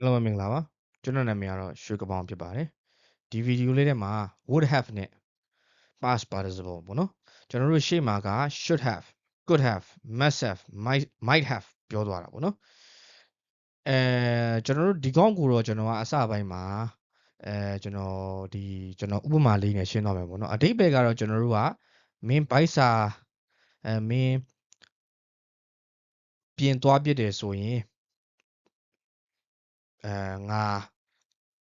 Hello မင်္ဂလာပါကျွန်တော်နာမည်ကတော့ရွှေကပောင်ဖြစ်ပါတယ်ဒီဗီဒီယိုလေးထဲမှာ would have နဲ့ past participle ပေါ့နော်ကျွန်တော်တို့ရှေ့မှာက should have could have must have might have ပြောသွားတာပေါ့နော်ကျွန်တော်တို့ဒီကောင်းကိုတော့ကျွန်တော်ကအစပိုင်းမှာကျွန်တော်ဥပမာလေးနဲ့ရှင်းသွားမယ်ပေါ့နော်အဓိပ္ပာယ်ကတော့ကျွန်တော်တို့ကမင်းဘိုက်စာမင်းပြင်သွားပြစ်တယ်ဆိုရင်ငါ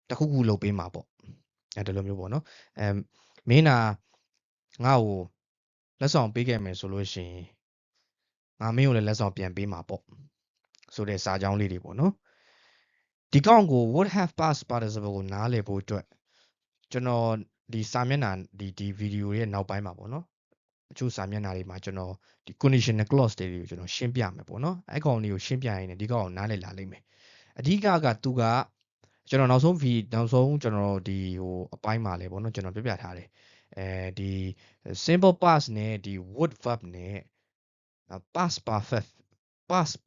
တခုခုလုပ်ပေးမှာပေါ့ဒီလိုမျိုးပေါ့နော်မင်းနာငါ့ကိုလက်ဆောင်ပေးခဲ့မယ်ဆိုလို့ရှိရင်ငါမင်းကိုလည်းလက်ဆောင်ပြန်ပေးမှာပေါ့ဆိုတဲ့စာကြောင်းလေးတွေပေါ့နော်ဒီကောင်ကို would have past participle ကိုနားလည်ဖို့အတွက်ကျွန်တော်ဒီစာမျက်နှာဒီဗီဒီယိုရဲ့နောက်ပိုင်းမှာပေါ့နော်အချို့စာမျက်နှာတွေမှာကျွန်တော်ဒီ conditional clause တွေကိုကျွန်တော်ရှင်းပြမယ်ပေါ့နော်အဲ့ကောင်လေးကိုရှင်းပြရင်ဒီကောင်ကိုနားလည်လာလိမ့်မယ်အဓိကသူကကျွန်တော်နောက်ဆုံးကျွန်တော်ဒီအပိုင်းမှာလဲပေါ့နော်ကျွန်တော်ပြပြထားတယ်ဒီ simple past နဲ့ဒီ would verb နဲ့ past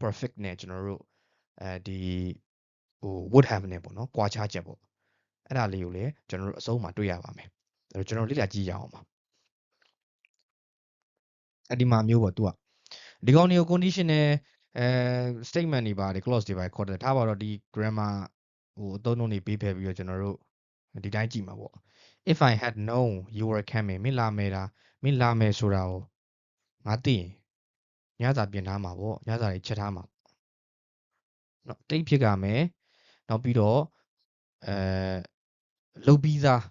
perfect နဲ့ကျွန်တော်တို့ဒီ would have နဲ့ပေါ့နော်ကွာခြားချက်ပေါ့အဲ့ဒါလေးကိုလည်းကျွန်တော်တို့အဆုံးမှာတွေ့ရပါမယ်အဲ့တော့ကျွန်တော်လေ့လာကြည့်ရအောင်ပါအဲ့ဒီမှာမျိုးပေါ့သူကဒီကောင်တွေကို conditional statement တွေပါတယ် clause တွေပါတယ်ခေါ်တယ်ထားပါတော့ဒီ grammar အသုံးအနှုန်းတွေပေးဖယ်ပြီးတော့ကျွန်တော်တို့ဒီတိုင်းကြည့်မှာပေါ့ if I had known you were coming မင်းလာမယ်ဆိုတာကိုငါသိရင်ညစာပြင်ထားမှာပေါ့ညစာတွေချက်ထားမှာနော်တိတ်ဖြစ်ကြမယ်နောက်ပြီးတော့လုတ်ပြီးသား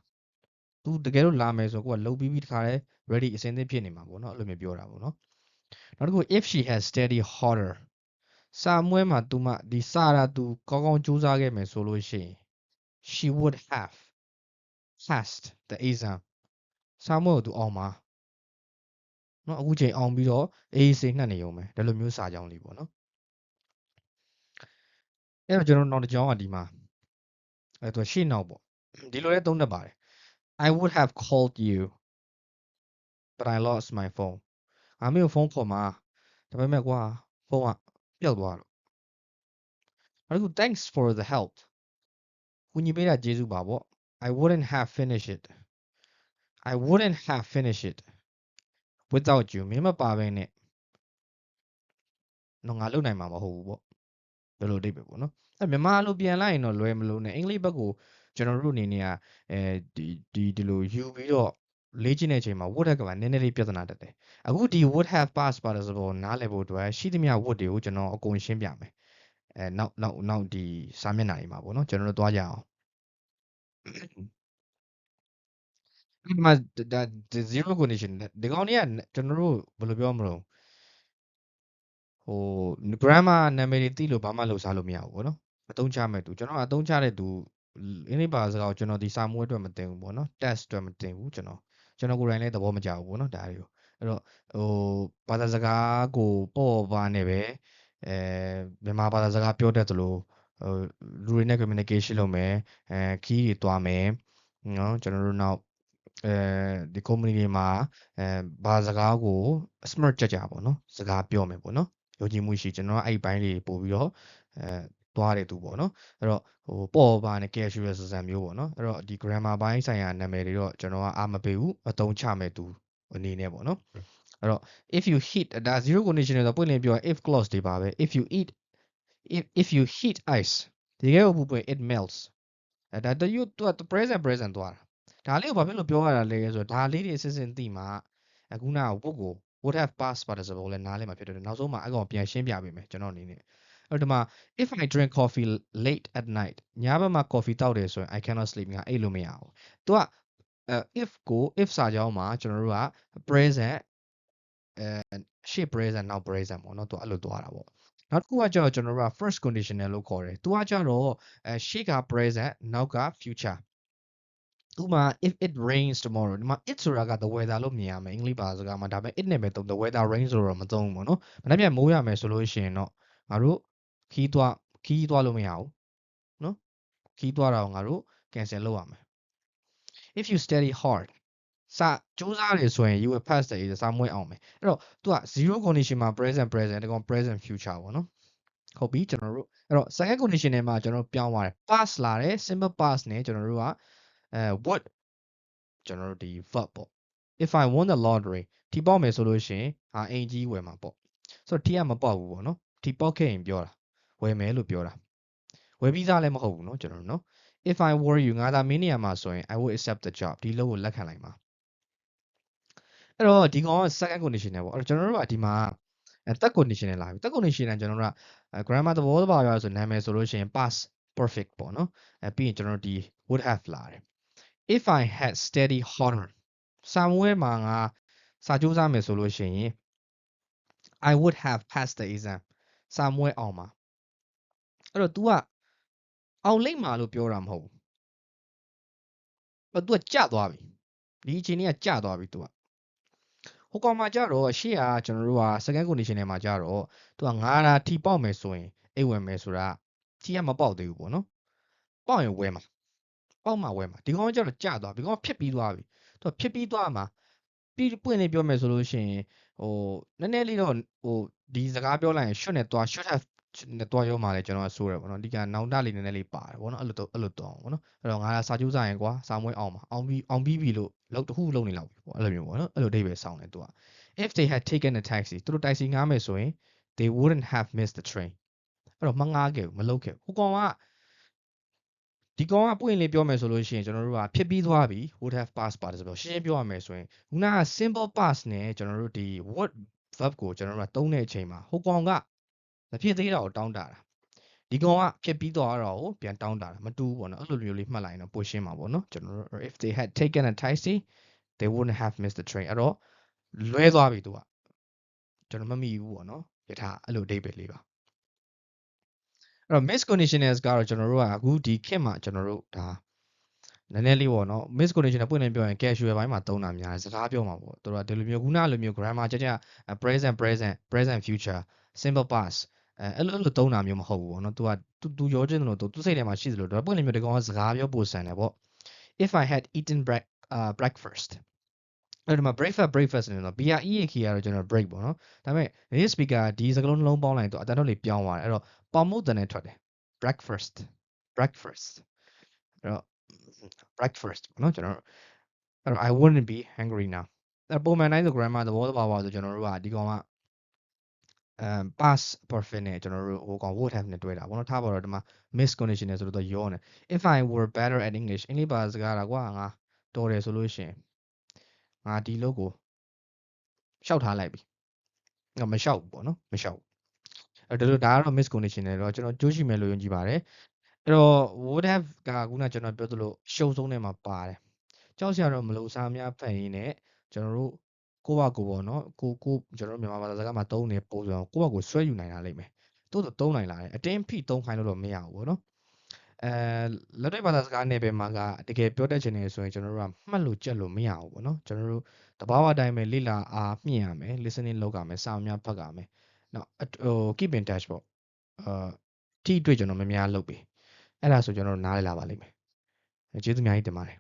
သူတကယ်လို့လာမယ်ဆိုကိုကလုတ်ပြီးတခါလဲ ready အစင်းသင့်ဖြစ်နေမှာပေါ့နော်အဲ့လိုမျိုးပြောတာပေါ့နော်နောက်တစ်ခု if she had studied harder စာမွဲမှာသူမဒီစာတာသူကောင်းကောင်းစူးစမ်းခဲ့မယ်ဆိုလို့ရှိရင် she would have passed the exam စာမွဲကိုသူအောင်ပါနော်အခုချိန်အောင်ပြီးတော့အေးစိတ်နှက်နေုံပဲဒါလိုမျိုးစာကြောင်းလေးပေါ့နော်အဲ့တော့ကျွန်တော်နောက်တစ်ကြောင်းကဒီမှာသူရှေ့နောက်ပေါ့ဒီလိုလဲသုံးတတ်ပါတယ် I would have called you but I lost my phone ငါမင်းကိုဖုန်းခေါ်မှာဒါပေမဲ့ကွာဖုန်းကပျောက်သွားတော့နောက်တစ်ခု thanks for the help ကူညီပေးတာကျေးဇူးပါပေါ့ I wouldn't have finished it without you မင်းမပါဘဲနဲ့တော့ငါလုပ်နိုင်မှာမဟုတ်ဘူးပေါ့ဘယ်လိုအဓိပ္ပာယ်ပေါ့နော်အဲ့မြန်မာလိုပြန်လိုက်ရင်တော့လွယ်မလို့နဲ့အင်္ဂလိပ်ဘက်ကိုကျွန်တော်တို့အနေနဲ့ကဒီလိုယူပြီးတော့လေ့ကျင့်တဲ့အချိန်မှာ would have ကနည်းနည်းလေးပြဿနာတက်တယ်အခုဒီ would have past participle နားလည်ဖို့အတွက်ရှိသမျှ would တွေကိုကျွန်တော်အကုန်ရှင်းပြမယ်နောက်ဒီစာမျက်နှာတွေမှာပေါ့နော်ကျွန်တော်တို့သွားကြအောင်ဒီမှာဒါ zero condition ဒီကောင်တွေကကျွန်တော်တို့ဘယ်လိုပြောမလို့grammar နာမည်တွေသိလို့ဘာမှလှုပ်ရှားလို့မရဘူးပေါ့နော်အသုံးချမဲ့သူကျွန်တော်အသုံးချတဲ့သူအင်္ဂလိပ်ဘာသာစကားကိုကျွန်တော်ဒီစာမိုးအတွက်မတင်ဘူးပေါ့နော် test အတွက်မတင်ဘူးကျွန်တော်ကိုယ်တိုင်လည်းသဘောမကျဘူးပေါ့နော်ဒါတွေကိုအဲ့တော့ဘာသာစကားကိုပေါ့ပါနဲ့ပဲမြန်မာဘာသာစကားပြောတတ်သလိုလူတွေနဲ့ communication လုပ်မယ်ခီးတွေတွားမယ်နော်ကျွန်တော်တို့နောက်ဒီ company တွေမှာဘာစကားကို smart ကြပေါ့နော်စကားပြောမယ်ပေါ့နော်ယုံကြည်မှုရှိကျွန်တော်အဲ့ဘိုင်းလေးပို့ပြီးတော့သွားတယ်သူပေါ့နော်အဲ့တော့ပေါ့ပါနဲ့ casual စံမျိုးပေါ့နော်အဲ့တော့ဒီ grammar ဘိုင်းဆိုင်ရာနာမည်တွေတော့ကျွန်တော်ကအားမပေးဘူးအသုံးချမဲ့သူအနေနဲ့ပေါ့နော်အဲ့တော့ if you hit ဒါ zero condition ဆိုတော့ပွင့်လင်းပြော if clause တွေပါပဲ if you hit ice ဒီကဲကိုပွင့် it melts ဒါတယူသူက present သွားတာဒါလေးကိုဘာဖြစ်လို့ပြောရတာလဲဆိုတော့ဒါလေးတွေအစစ်စစ်သိမှာအခုနက would have past participle လဲနားလည်မှာဖြစ်တယ်နောက်ဆုံးမှာအကောင်ပြန်ရှင်းပြပေးမယ်ကျွန်တော်အနေနဲ့အဲ့ဒီမှာ if I drink coffee late at night ညဘက်မှာ coffee တောက်တယ်ဆိုရင် I cannot sleep ငါအိပ်လို့မရဘူးသူကif ကို if စာကြောင်းမှာကျွန်တော်တို့က present ရှေ့ present နောက် present ပေါ့နော်သူအဲ့လိုသွားတာပေါ့နောက်တစ်ခုကကျတော့ကျွန်တော်တို့က first conditional လို့ခေါ်တယ်သူကကျတော့ရှေ့က present နောက်က future ဥပမာ if it rains tomorrow ဒီမှာ it ဆိုတာက the weather လို့မြင်ရမယ်အင်္ဂလိပ်ဘာသာစကားမှာဒါပေမဲ့ it နဲ့ပဲသုံး the weather rains ဆိုတော့မသုံးဘူးပေါ့နော်မနေ့ပြန်မိုးရမယ်ဆိုလို့ရှိရင်တော့ငါတို့ခီးသွားလို့မရဘူးနော်ခီးသွားတာကိုငါတို့ cancel လုပ်ရမယ် if you study hard စာစူးစမ်းတယ်ဆိုရင် you will pass the exam စာမွေးအောင်မယ်အဲ့တော့သူက zero condition မှာ present ဒီကောင် present future ပေါ့နော် ဟုတ်ပြီကျွန်တော်တို့အဲ့တော့ second condition ထဲမှာကျွန်တော်တို့ပြောင်းသွားတယ် past လာတယ် simple past နဲ့ကျွန်တော်တို့ကwould ကျွန်တော်တို့ဒီ verb ပေါ့ if I won the lottery ဒီပေါက်မယ်ဆိုလို့ရှိရင်အိမ်ကြီးဝယ်မှာပေါ့ဆိုတော့ T ကမပေါက်ဘူးပေါ့နော် T ပေါက်ခဲ့ရင်ပြောတာဝယ်မယ်လို့ပြောတာဝယ်ပြီးသားလည်းမဟုတ်ဘူးเนาะကျွန်တော်တို့เนาะ if I were you ငါသာမင်းနေရာမှာဆိုရင် I would accept the job ဒီလို့ကိုလက်ခံလိုက်မှာအဲ့တော့ဒီကောင်က second condition နဲ့ပေါ့အဲ့တော့ကျွန်တော်တို့ကဒီမှာthird condition နဲ့လာပြီ third condition နဲ့ကျွန်တော်တို့က grammar သဘောတဘာပြောရဆိုနာမည်ဆိုလို့ရှိရင် past perfect ပေါ့เนาะပြီးရင်ကျွန်တော်တို့ဒီ would have လာတယ် if I had study harder စာမွေးမှာငါစာကြိုးစားမယ်ဆိုလို့ရှိရင် I would have passed the exam စာမွေးအောင်မှာအဲ့တော့ तू ကအောင်လိမ့်မှာလို့ပြောတာမဟုတ်ဘူးသူကကြသွားပြီဒီအချိန်ကြီးကကြသွားပြီ तू ကဟိုကောင်မှာကြတော့ရှေ့ကကျွန်တော်တို့က second condition ထဲမှာကြတော့ तू ကငါတာထီပေါက်မယ်ဆိုရင်အိတ်ဝင်မယ်ဆိုတာထီကမပေါက်သေးဘူးပေါ့နော်ပေါက်ရင်ဝဲမှာပေါက်မှာဝဲမှာဒီကောင်ကကြတော့ကြသွားပြီဒီကောင်ဖြစ်ပြီးသွားပြီ तू ဖြစ်ပြီးသွားမှာပြီးပွင့်နေပြောမယ်ဆိုလို့ရှိရင်ဟိုနည်းနည်းလေးတော့ဟိုဒီစကားပြောလိုက်ရင် should နဲ့သွား should have နဲ့သွားရောမှာလဲကျွန်တော်ဆိုးတယ်ပေါ့နော်ဒီကနောင်တလေးနည်းနည်းလေးပါတယ်ပေါ့နော်အဲ့လိုတော့ပေါ့နော်အဲ့တော့ငါစာကြိုးစားရင်ကွာစာမွေးအောင်ပါအောင်ပြီးပြီလို့လောက်တစ်ခုလုံးနေလောက်ပြီပေါ့အဲ့လိုမျိုးပေါ့နော်အဲ့လိုအဓိပ္ပာယ်ဆောင်တယ်သူက if they had taken a taxi သူတို့ taxi ငားမယ်ဆိုရင် they wouldn't have missed the train အဲ့တော့မငားခဲ့ဘူးမလုပ်ခဲ့ဘူးဟိုကောင်ကဒီကောင်ကပွင့်လေးပြောမယ်ဆိုလို့ရှိရင်ကျွန်တော်တို့ကဖြစ်ပြီးသွားပြီ would have passed ပါတယ်ဆိုတော့ရှင်းရှင်းပြောရမယ်ဆိုရင်ခုနက simple past နဲ့ကျွန်တော်တို့ဒီ would verb ကိုကျွန်တော်တို့ကသုံးတဲ့အချိန်မှာဟိုကောင်ကမဖြစ်သေးတာကိုတောင်းတာဒီကောင်ကဖြစ်ပြီးသွားတော့ကိုပြန်တောင်းတာမတူဘူးပေါ့နော်အဲ့လိုမျိုးလေးမှတ်လိုက်ရင်တော့ပိုရှင်းမှာပေါ့နော်ကျွန်တော်တို့ if they had taken a taxi they wouldn't have missed the train အဲ့တော့လွဲသွားပြီသူကကျွန်တော်မမိဘူးပေါ့နော်ယထာအဲ့လိုအဓိပ္ပာယ်လေးပါအဲ့တော့ misconditionals ကတော့ကျွန်တော်တို့ကအခုဒီခေတ်မှာကျွန်တော်တို့ဒါနည်းနည်းလေးပေါ့နော် misconditional ပွင့်နေပြောရင် casual ဘိုင်းမှာသုံးတာများတယ်စကားပြောမှာပေါ့သူတို့ကဒီလိုမျိုးခုနလိုမျိုး grammar ကြ present future simple past အဲ့လိုသုံးတာမျိုးမဟုတ်ဘူးပေါ့နော် तू ရောချင်တယ်လို့ तू စိတ်ထဲမှာရှိသလိုတော့ပွင့်နေမျိုးဒီကောင်ကစကားပြောပိုဆန်တယ်ပေါ့ if I had eaten breakfast အဲ့ဒီမှာ breakfast နေတော့ BREAK ကတော့ကျွန်တော် break ပေါ့နော်ဒါပေမဲ့ native speaker ဒီစကားလုံးနှလုံးပေါင်းလိုက်တော့အတန်တော့လေးပြောင်းသွားတယ်အဲ့တော့ပေါမုတ်တန်နဲ့ထွက်တယ် breakfast အဲ့တော့ breakfast ပေါ့နော်ကျွန်တော်အဲ့တော့ I wouldn't be hungry now အဲ့ပုံမှန်တိုင်းဆို grammar သဘောတဘာဝဆိုကျွန်တော်တို့ကဒီကောင်ကpast perfect နဲ့ကျွန်တော်တို့ဟိုကောင် would have နဲ့တွဲတာပေါ့နော်ထားပါတော့ဒီမှာ miscondition နဲ့ဆိုတော့ရောနေ if I were better at English အင်္ဂလိပ်ဘာစကားတာကွာငါတော်တယ်ဆိုလို့ရှိရင်ငါဒီလောက်ကိုရှောက်ထားလိုက်ပြီငါမရှောက်ဘူးပေါ့နော်မရှောက်ဘူးအဲ့ဒါကတော့ miscondition နဲ့တော့ကျွန်တော်ကြိုးရှိမယ်လို့ယုံကြည်ပါတယ်အဲ့တော့ would have ကခုနကျွန်တော်ပြောသလိုရှုံဆုံးထဲမှာပါတယ်ကြောက်စရာတော့မလိုစားများဖတ်ရင်းနဲ့ကျွန်တော်တို့ကိုယ့်ဘကိုပေါ့နော်ကိုကျွန်တော်တို့မြန်မာဘာသာစကားမှာသုံးနေပုံစံကိုယ့်ဘကိုဆွဲယူနိုင်တာလိမ့်မယ်တိုးတော့သုံးနိုင်လာတယ်အတင်းဖိသုံးခိုင်းလို့တော့မရဘူးပေါ့နော်လက်တွေ့ဘာသာစကားနယ်ပယ်မှာကတကယ်ပြောတတ်ချင်နေဆိုရင်ကျွန်တော်တို့ကမှတ်လို့ကြက်လို့မရဘူးပေါ့နော်ကျွန်တော်တို့တဘာဝအတိုင်းပဲလေ့လာအားမြင့်ရမယ် listening လုပ်ရမယ်စာများဖတ်ရမယ်နောက်keep in touch ပေါ့ထိတွေ့ကျွန်တော်များများလုပ်ပြီအဲ့ဒါဆိုကျွန်တော်တို့နားလည်လာပါလိမ့်မယ်ကျေးဇူးအများကြီးတင်ပါတယ်